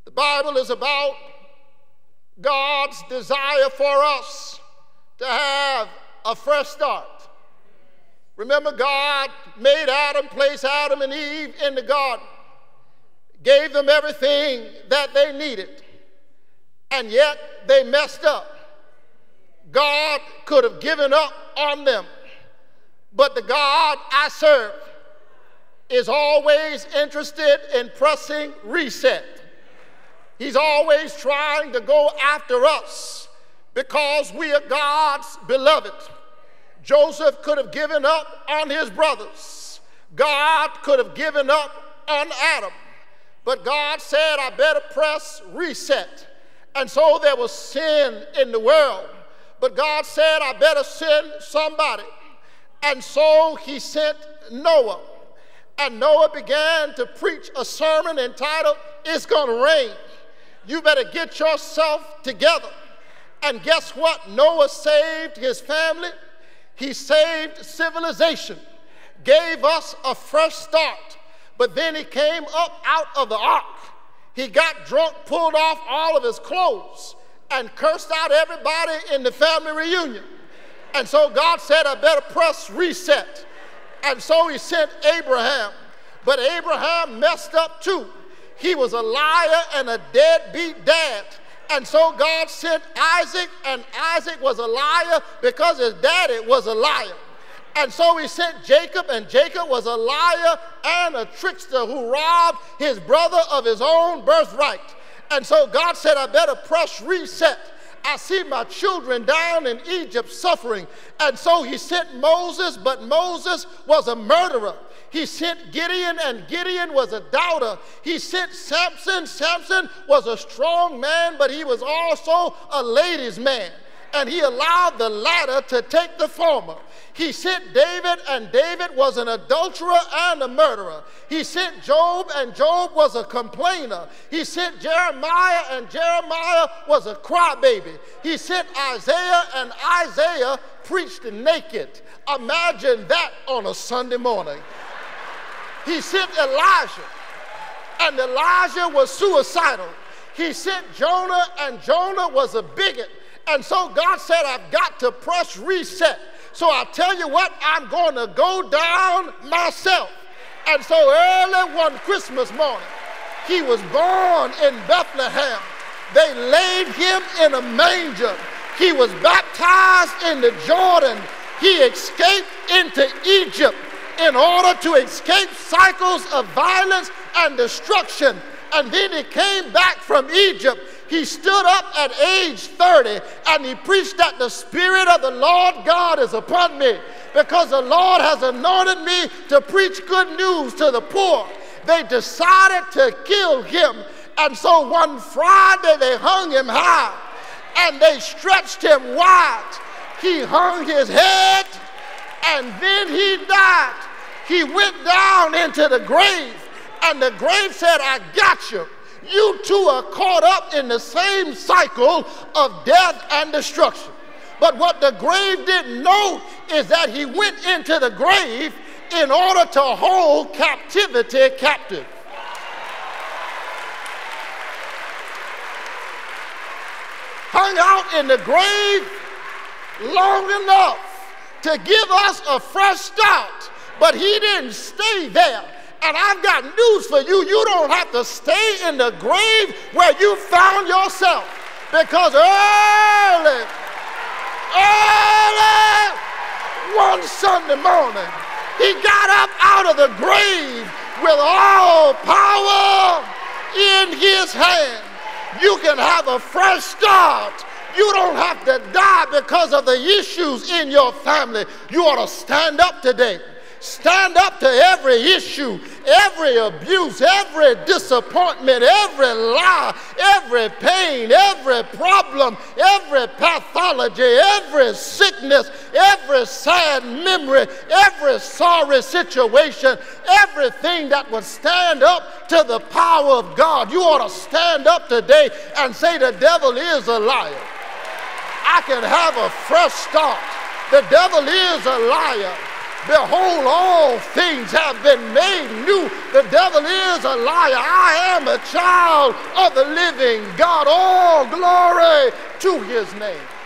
The Bible is about God's desire for us to have a fresh start. Remember, God made Adam, placed Adam and Eve in the garden, gave them everything that they needed, and yet they messed up. God could have given up on them, but the God I serve is always interested in pressing reset. He's always trying to go after us because we are God's beloved. Joseph could have given up on his brothers. God could have given up on Adam. But God said, I better press reset. And so there was sin in the world. But God said, I better send somebody. And so he sent Noah. And Noah began to preach a sermon entitled, It's Gonna Rain. You better get yourself together. And guess what? Noah saved his family. He saved civilization, gave us a fresh start. But then he came up out of the ark. He got drunk, pulled off all of his clothes, and cursed out everybody in the family reunion. And so God said, I better press reset. And so he sent Abraham. But Abraham messed up too. He was a liar and a deadbeat dad. And so God sent Isaac, and Isaac was a liar because his daddy was a liar. And so he sent Jacob, and Jacob was a liar and a trickster who robbed his brother of his own birthright. And so God said, I better press reset. I see my children down in Egypt suffering. And so he sent Moses, but Moses was a murderer. He sent Gideon, and Gideon was a doubter. He sent Samson. Samson was a strong man, but he was also a ladies' man. And he allowed the latter to take the former. He sent David, and David was an adulterer and a murderer. He sent Job, and Job was a complainer. He sent Jeremiah, and Jeremiah was a crybaby. He sent Isaiah, and Isaiah preached naked. Imagine that on a Sunday morning. He sent Elijah, and Elijah was suicidal. He sent Jonah, and Jonah was a bigot. And so God said, I've got to press reset. So I tell you what, I'm going to go down myself. And so early one Christmas morning, he was born in Bethlehem. They laid him in a manger. He was baptized in the Jordan. He escaped into Egypt in order to escape cycles of violence and destruction. And then he came back from Egypt. He stood up at age 30 and he preached that the Spirit of the Lord God is upon me because the Lord has anointed me to preach good news to the poor. They decided to kill him. And so one Friday they hung him high and they stretched him wide. He hung his head and then he died. He went down into the grave, and the grave said, I got you. You two are caught up in the same cycle of death and destruction. But what the grave didn't know is that he went into the grave in order to hold captivity captive. Hung out in the grave long enough to give us a fresh start. But he didn't stay there. And I've got news for you. You don't have to stay in the grave where you found yourself. Because early one Sunday morning, he got up out of the grave with all power in his hand. You can have a fresh start. You don't have to die because of the issues in your family. You ought to stand up today. Stand up to every issue, every abuse, every disappointment, every lie, every pain, every problem, every pathology, every sickness, every sad memory, every sorry situation, everything that would stand up to the power of God. You ought to stand up today and say the devil is a liar. I can have a fresh start. The devil is a liar. Behold, all things have been made new. The devil is a liar. I am a child of the living God. All glory to his name.